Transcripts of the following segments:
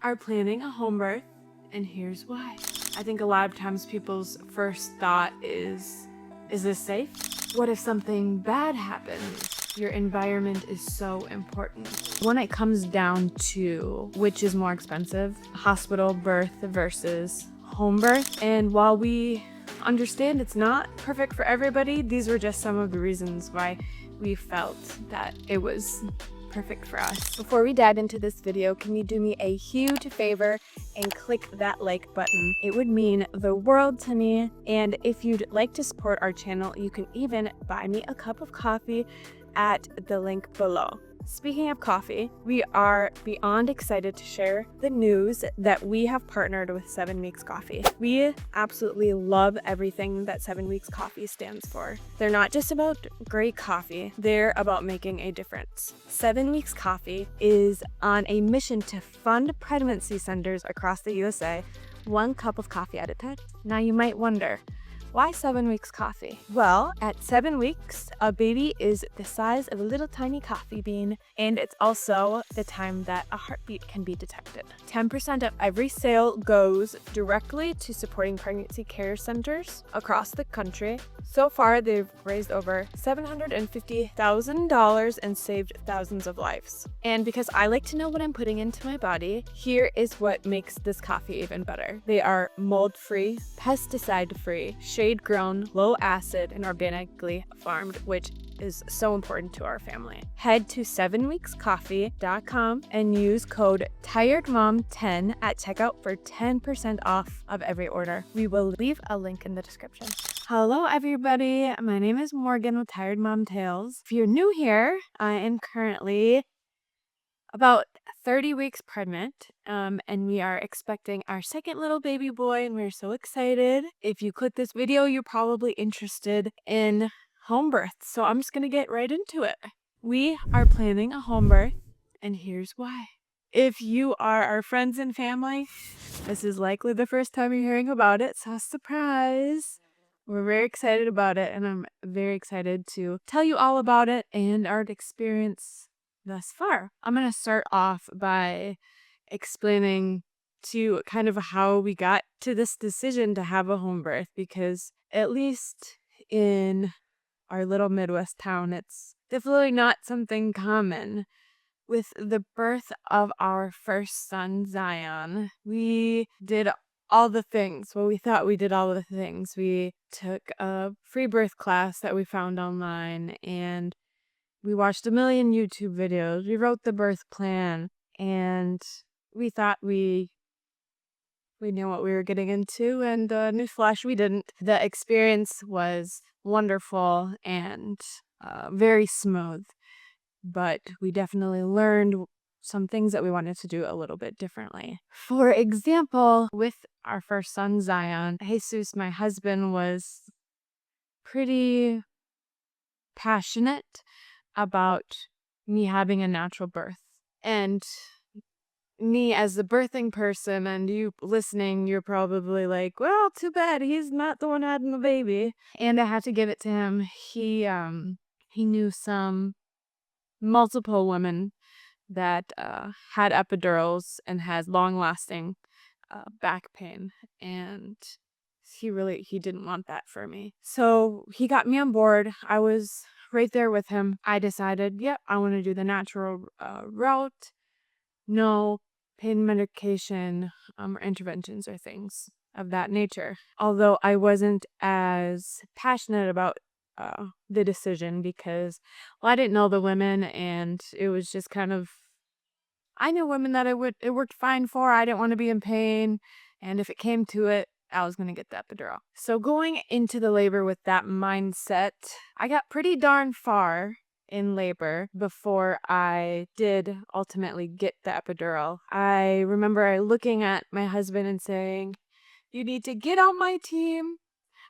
are planning a home birth, and here's why. I think a lot of times people's first thought is this safe? What if something bad happens? Your environment is so important. When it comes down to which is more expensive, hospital birth versus home birth, and while we understand it's not perfect for everybody, these were just some of the reasons why we felt that it was perfect for us. Before we dive into this video, can you do me a huge favor and click that like button? It would mean the world to me. And if you'd like to support our channel, you can even buy me a cup of coffee at the link below. Speaking of coffee, we are beyond excited to share the news that we have partnered with 7 Weeks Coffee. We absolutely love everything that 7 Weeks Coffee stands for. They're not just about great coffee, they're about making a difference. 7 Weeks Coffee is on a mission to fund pregnancy centers across the USA, 1 cup of coffee at a time. Now you might wonder, why 7 Weeks Coffee? Well, at 7 weeks, a baby is the size of a little tiny coffee bean, and it's also the time that a heartbeat can be detected. 10% of every sale goes directly to supporting pregnancy care centers across the country. So far, they've raised over $750,000 and saved thousands of lives. And because I like to know what I'm putting into my body, here is what makes this coffee even better. They are mold-free, pesticide-free, shade-grown, low-acid, and organically farmed, which is so important to our family. Head to 7weekscoffee.com and use code TIREDMOM10 at checkout for 10% off of every order. We will leave a link in the description. Hello everybody, my name is Morgan with Tired Mom Tales. If you're new here, I am currently about 30 weeks pregnant, and we are expecting our second little baby boy, and we're so excited. If you click this video, you're probably interested in home birth, so I'm just gonna get right into it. We are planning a home birth, and here's why. If you are our friends and family, this is likely the first time you're hearing about it, so surprise! We're very excited about it, and I'm very excited to tell you all about it and our experience thus far. I'm going to start off by explaining to you kind of how we got to this decision to have a home birth, because at least in our little Midwest town, it's definitely not something common. With the birth of our first son, Zion, we did all the things. Well, we thought we did all the things. We took a free birth class that we found online, and we watched a million YouTube videos. We wrote the birth plan, and we thought we knew what we were getting into, and newsflash, we didn't. The experience was wonderful and very smooth, but we definitely learned some things that we wanted to do a little bit differently. For example, with our first son, Zion, Jesus, my husband, was pretty passionate about me having a natural birth. And me as the birthing person, and you listening, you're probably like, well, too bad he's not the one having the baby. And I had to give it to him. He knew multiple women that had epidurals and has long-lasting back pain, and he didn't want that for me. So he got me on board. I was right there with him. I decided, yep, I want to do the natural route. No pain medication or interventions or things of that nature. Although I wasn't as passionate about the decision, because, well, I didn't know the women, and it was just kind of, I knew women that it worked fine for. I didn't want to be in pain, and if it came to it, I was going to get the epidural. So going into the labor with that mindset, I got pretty darn far in labor before I did ultimately get the epidural. I remember looking at my husband and saying, "You need to get on my team.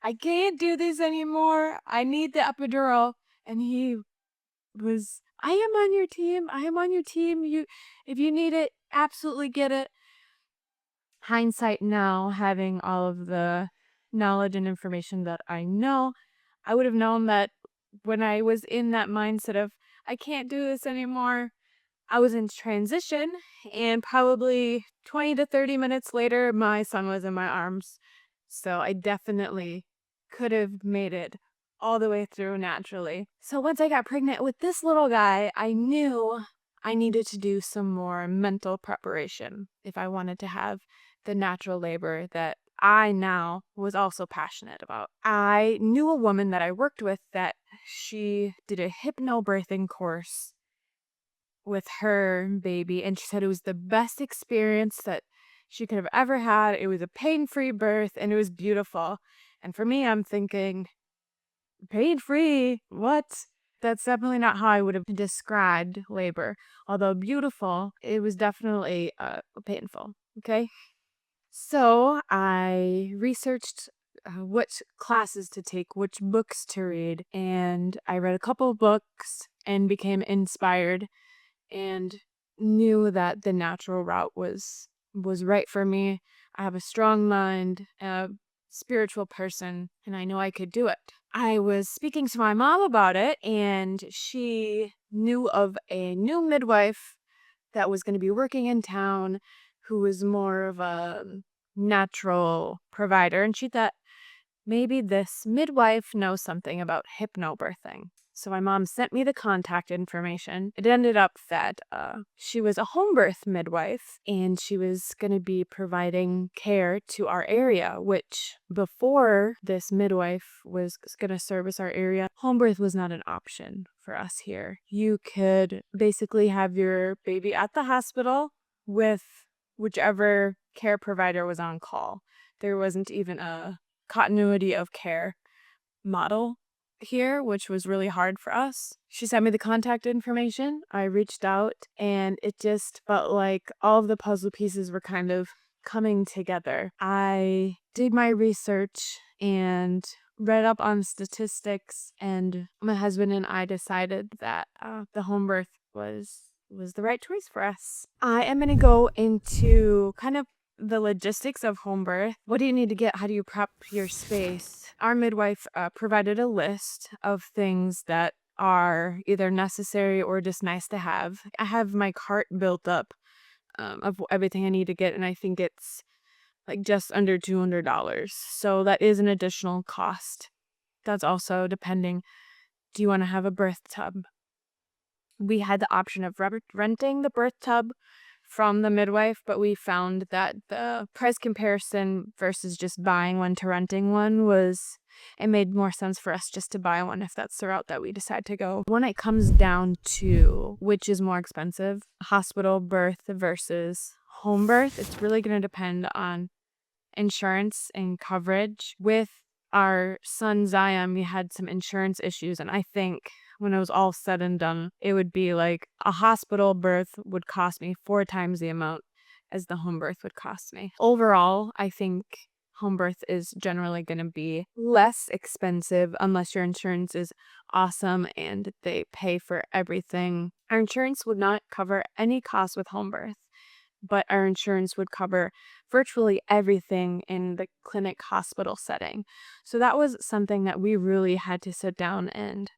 I can't do this anymore. I need the epidural." And he was, "I am on your team. I am on your team. If you need it, absolutely get it." Hindsight now, having all of the knowledge and information that I know, I would have known that when I was in that mindset of, I can't do this anymore, I was in transition, and probably 20 to 30 minutes later, my son was in my arms. So I definitely could have made it all the way through naturally. So once I got pregnant with this little guy, I knew I needed to do some more mental preparation if I wanted to have the natural labor that I now was also passionate about. I knew a woman that I worked with that she did a hypnobirthing course with her baby, and she said it was the best experience that she could have ever had. It was a pain-free birth and it was beautiful. And for me, I'm thinking, pain-free? What? That's definitely not how I would have described labor. Although beautiful, it was definitely painful. Okay. So I researched what classes to take, which books to read, and I read a couple of books and became inspired and knew that the natural route was right for me. I have a strong mind, a spiritual person, and I know I could do it. I was speaking to my mom about it, and she knew of a new midwife that was going to be working in town who was more of a natural provider, and she thought maybe this midwife knows something about hypnobirthing. So my mom sent me the contact information. It ended up that she was a home birth midwife, and she was going to be providing care to our area, which before this midwife was going to service our area, home birth was not an option for us here. You could basically have your baby at the hospital with whichever care provider was on call. There wasn't even a continuity of care model here, which was really hard for us. She sent me the contact information. I reached out, and it just felt like all of the puzzle pieces were kind of coming together. I did my research and read up on statistics, and my husband and I decided that the home birth was the right choice for us. I am going to go into kind of the logistics of home birth. What do you need to get? How do you prep your space? Our midwife provided a list of things that are either necessary or just nice to have. I have my cart built up of everything I need to get, and I think it's like just under $200. So that is an additional cost. That's also depending. Do you want to have a birth tub? We had the option of renting the birth tub from the midwife, but we found that the price comparison versus just buying one to renting one it made more sense for us just to buy one if that's the route that we decide to go. When it comes down to which is more expensive, hospital birth versus home birth, it's really going to depend on insurance and coverage. With our son Zion, we had some insurance issues, and I think when it was all said and done, it would be like a hospital birth would cost me 4 times the amount as the home birth would cost me. Overall, I think home birth is generally going to be less expensive unless your insurance is awesome and they pay for everything. Our insurance would not cover any costs with home birth, but our insurance would cover virtually everything in the clinic hospital setting. So that was something that we really had to sit down and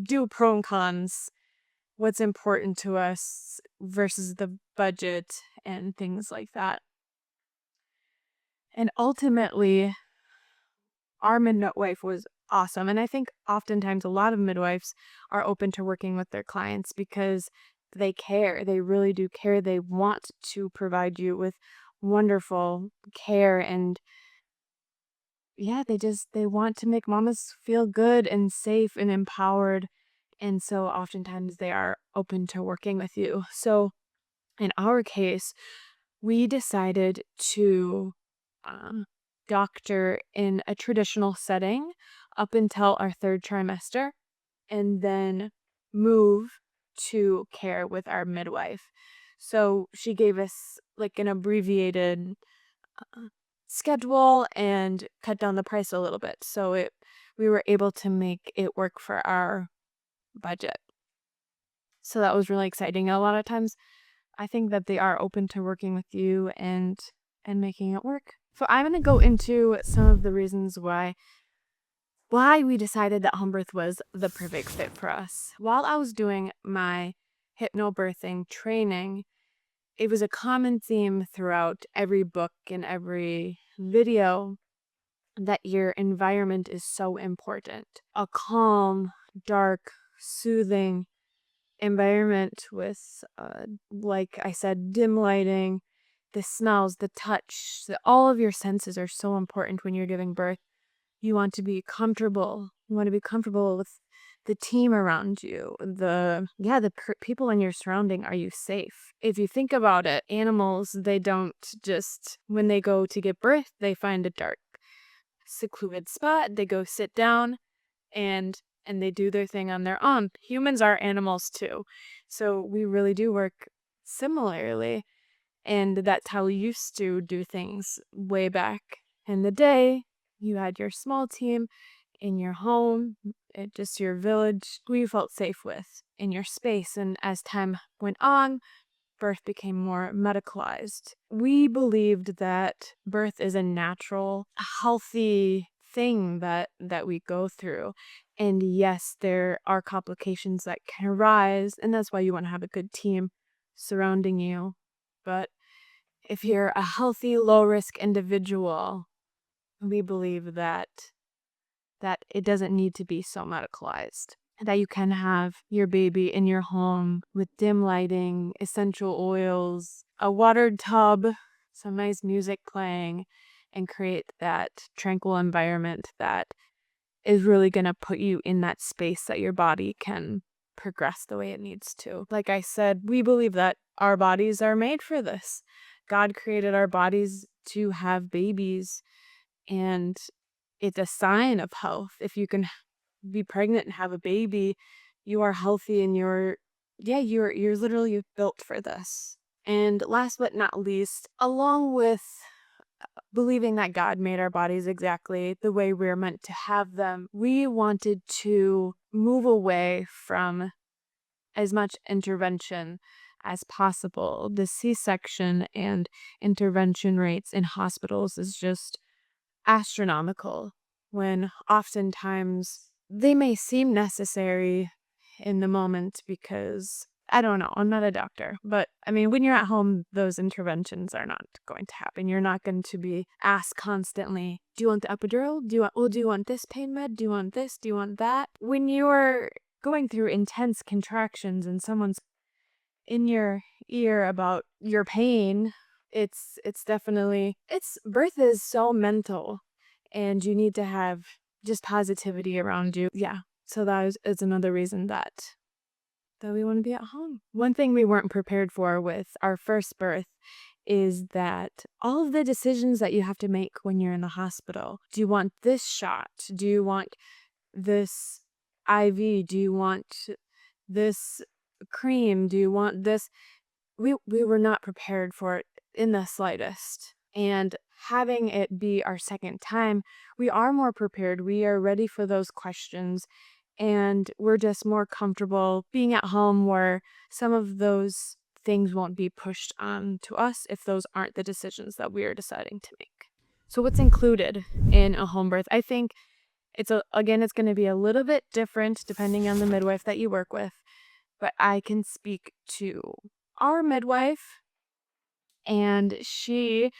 do pro and cons, what's important to us versus the budget and things like that. And ultimately, our midwife was awesome. And I think oftentimes a lot of midwives are open to working with their clients because they care. They really do care. They want to provide you with wonderful care, and yeah, they want to make mamas feel good and safe and empowered. And so oftentimes they are open to working with you. So in our case, we decided to doctor in a traditional setting up until our 3rd trimester, and then move to care with our midwife. So she gave us like an abbreviated schedule and cut down the price a little bit. So we were able to make it work for our budget. So that was really exciting. A lot of times I think that they are open to working with you and making it work. So I'm going to go into some of the reasons why why we decided that home birth was the perfect fit for us. While I was doing my hypnobirthing training, it was a common theme throughout every book and every video that your environment is so important. A calm, dark, soothing environment with, like I said, dim lighting, the smells, the touch, all of your senses are so important when you're giving birth. You want to be comfortable. You want to be comfortable with the team around you. The people in your surrounding. Are you safe? If you think about it, animals, they don't just, when they go to give birth, they find a dark, secluded spot. They go sit down and they do their thing on their own. Humans are animals too. So we really do work similarly. And that's how we used to do things way back in the day. You had your small team in your home, just your village, who you felt safe with in your space. And as time went on, birth became more medicalized. We believed that birth is a natural, healthy thing that we go through. And yes, there are complications that can arise, and that's why you want to have a good team surrounding you. But if you're a healthy, low-risk individual, we believe that it doesn't need to be so medicalized. That you can have your baby in your home with dim lighting, essential oils, a watered tub, some nice music playing, and create that tranquil environment that is really going to put you in that space that your body can progress the way it needs to. Like I said, we believe that our bodies are made for this. God created our bodies to have babies, and it's a sign of health. If you can be pregnant and have a baby, you are healthy and you're literally built for this. And last but not least, along with believing that God made our bodies exactly the way we're meant to have them, we wanted to move away from as much intervention as possible. The C-section and intervention rates in hospitals is just astronomical, when oftentimes they may seem necessary in the moment because, I don't know, I'm not a doctor, but I mean, when you're at home, those interventions are not going to happen. You're not going to be asked constantly, do you want the epidural? Do you want this pain med? Do you want this? Do you want that? When you're going through intense contractions and someone's in your ear about your pain, it's definitely, birth is so mental, and you need to have just positivity around you. Yeah. So that is another reason that we want to be at home. One thing we weren't prepared for with our first birth is that all of the decisions that you have to make when you're in the hospital. Do you want this shot? Do you want this IV? Do you want this cream? Do you want this? We were not prepared for it in the slightest. And having it be our second time, we are more prepared. We are ready for those questions, and we're just more comfortable being at home where some of those things won't be pushed on to us if those aren't the decisions that we are deciding to make. So what's included in a home birth? I think it's going to be a little bit different depending on the midwife that you work with, but I can speak to our midwife, and she's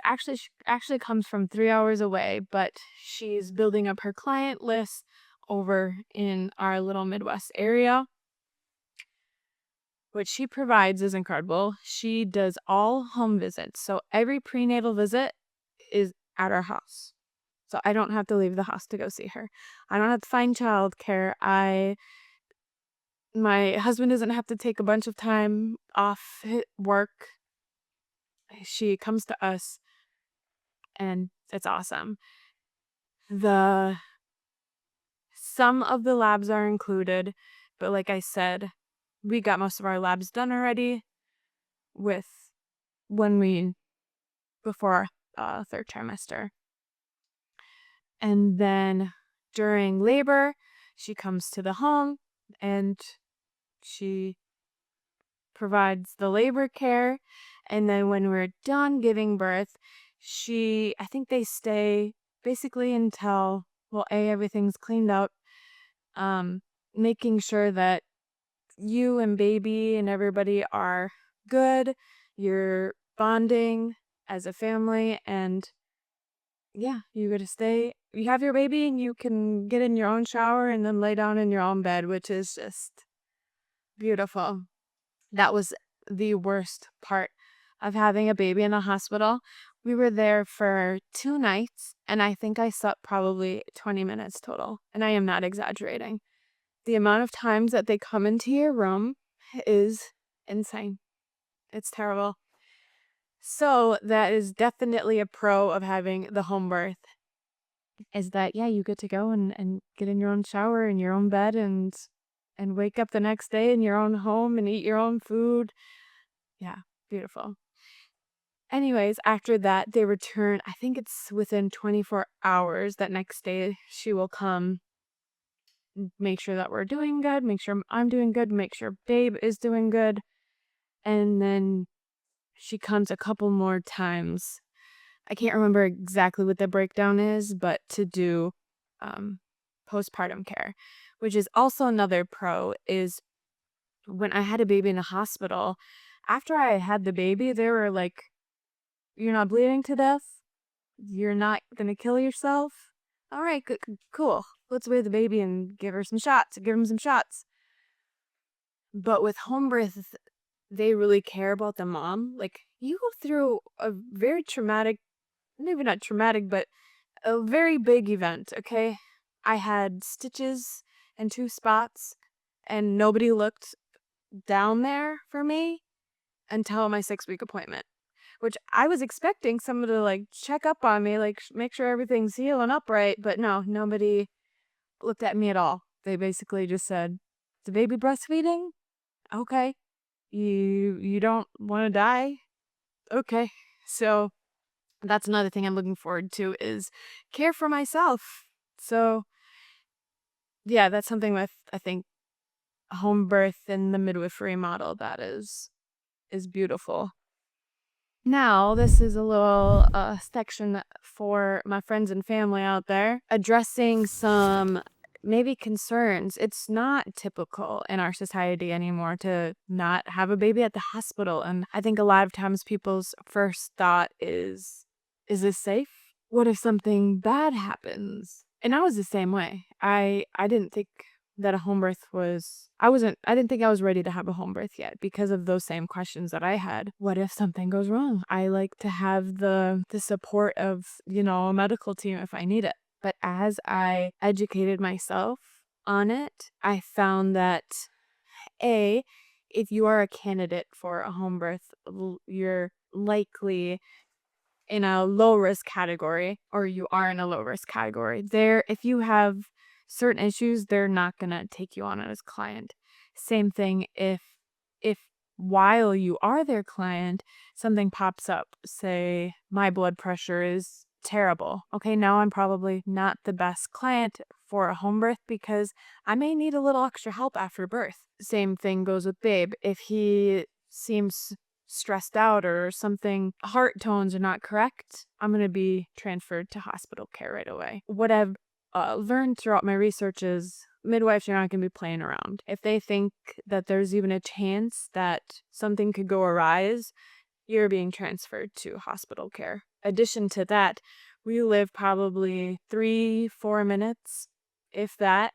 actually comes from 3 hours away, but she's building up her client list over in our little Midwest area. What she provides is incredible. She does all home visits, so every prenatal visit is at our house. So I don't have to leave the house to go see her. I don't have to find childcare. My husband doesn't have to take a bunch of time off work. She comes to us, and it's awesome. Some of the labs are included, but like I said, we got most of our labs done already before our third trimester. And then during labor, she comes to the home and she provides the labor care. And then when we're done giving birth, I think they stay basically until well, everything's cleaned up, um, making sure that you and baby and everybody are good, you're bonding as a family, and yeah, you got to stay. You have your baby and you can get in your own shower and then lay down in your own bed, which is just beautiful. That was the worst part of having a baby in a hospital. We were there for 2 nights, and I think I slept probably 20 minutes total. And I am not exaggerating. The amount of times that they come into your room is insane. It's terrible. So that is definitely a pro of having the home birth, is that, yeah, you get to go and get in your own shower in your own bed and wake up the next day in your own home and eat your own food. Yeah, beautiful. Anyways, after that, they return. I think it's within 24 hours. That next day, she will come, make sure that we're doing good, make sure I'm doing good, make sure babe is doing good. And then she comes a couple more times. I can't remember exactly what the breakdown is, but to do um, postpartum care, which is also another pro, is when I had a baby in the hospital, after I had the baby, they were like, "You're not bleeding to death? You're not going to kill yourself? All right, good, cool. Let's weigh the baby and give her some shots, give him some shots." But with home birth, they really care about the mom. Like, you go through a very traumatic, maybe not traumatic, but a very big event, okay? I had stitches in 2 spots, and nobody looked down there for me until my 6-week appointment, which I was expecting someone to, like, check up on me, like, make sure everything's healing up right, but no, nobody looked at me at all. They basically just said, "The baby breastfeeding? Okay. You don't want to die? Okay." So that's another thing I'm looking forward to, is care for myself. So yeah, that's something with, I think, home birth and the midwifery model that is beautiful. Now, this is a little section for my friends and family out there, addressing some maybe concerns. It's not typical in our society anymore to not have a baby at the hospital. And I think a lot of times people's first thought is this safe? What if something bad happens? And I was the same way. I didn't think that a home birth was, I didn't think I was ready to have a home birth yet because of those same questions that I had. What if something goes wrong? I like to have the support of, a medical team if I need it. But as I educated myself on it, I found that if you are a candidate for a home birth, you're likely in a low risk category, or you are in a low risk category. If you have certain issues, they're not going to take you on as client. Same thing if while you are their client, something pops up, say my blood pressure is terrible. Okay, now I'm probably not the best client for a home birth because I may need a little extra help after birth. Same thing goes with babe. If he seems stressed out or something, heart tones are not correct, I'm going to be transferred to hospital care right away. What I've learned throughout my research is midwives are not going to be playing around. If they think that there's even a chance that something could go awry, you're being transferred to hospital care. Addition to that, we live probably 3-4 minutes, if that,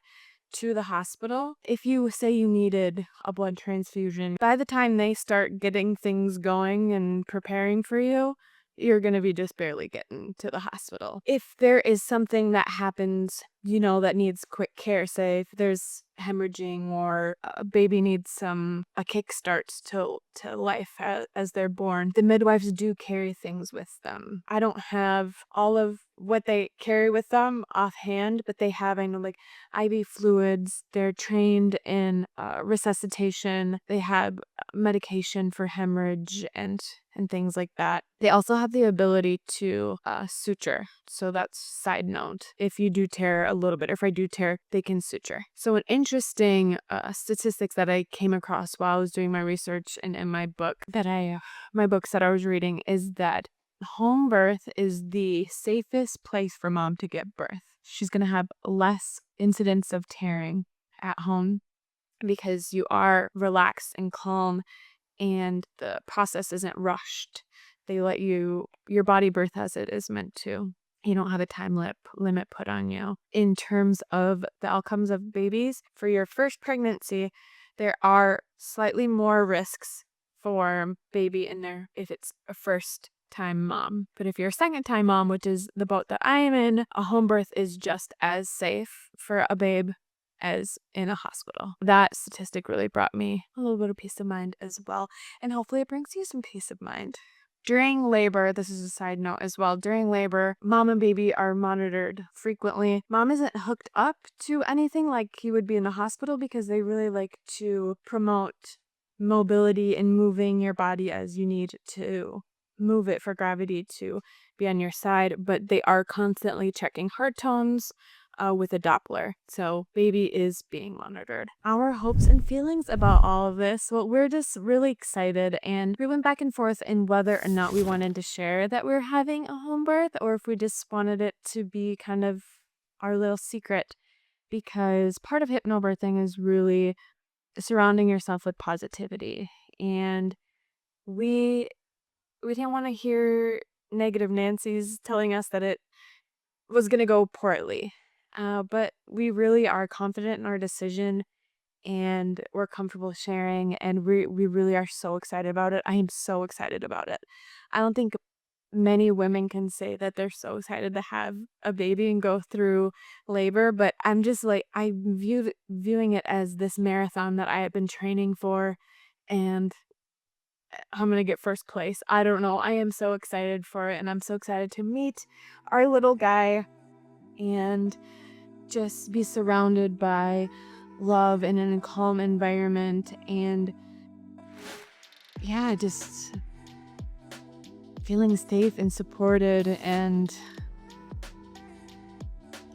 to the hospital. If you say you needed a blood transfusion, by the time they start getting things going and preparing for you, you're going to be just barely getting to the hospital. If there is something that happens, that needs quick care, say if there's hemorrhaging or a baby needs a kickstart to life as they're born, the midwives do carry things with them. I don't have all of what they carry with them offhand, but they have, I know, like IV fluids. They're trained in resuscitation. They have medication for hemorrhage and things like that. They also have the ability to suture. So that's side note. If you do tear a little bit, or if I do tear, they can suture. So an interesting statistics that I came across while I was doing my research and in my books that I was reading is that home birth is the safest place for mom to give birth. She's going to have less incidents of tearing at home because you are relaxed and calm and the process isn't rushed. They let your body birth as it is meant to. You don't have a time limit put on you. In terms of the outcomes of babies, for your first pregnancy, there are slightly more risks for baby in there if it's a first time mom. But if you're a second time mom, which is the boat that I am in, a home birth is just as safe for a babe as in a hospital. That statistic really brought me a little bit of peace of mind as well. And hopefully it brings you some peace of mind. During labor, this is a side note as well, during labor, mom and baby are monitored frequently. Mom isn't hooked up to anything like you would be in the hospital because they really like to promote mobility and moving your body as you need to move it for gravity to be on your side, but they are constantly checking heart tones with a Doppler. So baby is being monitored. Our hopes and feelings about all of this, well, we're just really excited, and we went back and forth in whether or not we wanted to share that we're having a home birth or if we just wanted it to be kind of our little secret, because part of hypnobirthing is really surrounding yourself with positivity, and we didn't want to hear negative Nancy's telling us that it was going to go poorly. But we really are confident in our decision and we're comfortable sharing, and we really are so excited about it. I am so excited about it. I don't think many women can say that they're so excited to have a baby and go through labor, but I'm just like, viewing it as this marathon that I have been training for, and I'm going to get first place. I don't know. I am so excited for it, and I'm so excited to meet our little guy and just be surrounded by love and in a calm environment, and yeah, just feeling safe and supported, and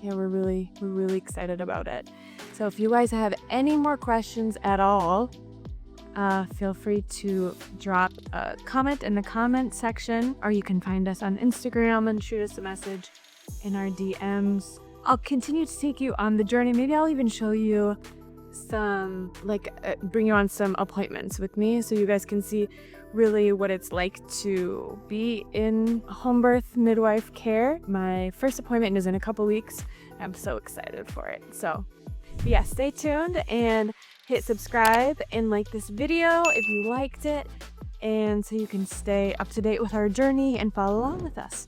yeah, we're really excited about it. So if you guys have any more questions at all, feel free to drop a comment in the comment section, or you can find us on Instagram and shoot us a message in our DMs. I'll continue to take you on the journey. Maybe I'll even show you some, bring you on some appointments with me so you guys can see really what it's like to be in home birth midwife care. My first appointment is in a couple weeks. I'm so excited for it. So yeah, stay tuned and hit subscribe and like this video if you liked it, and so you can stay up to date with our journey and follow along with us.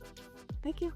Thank you.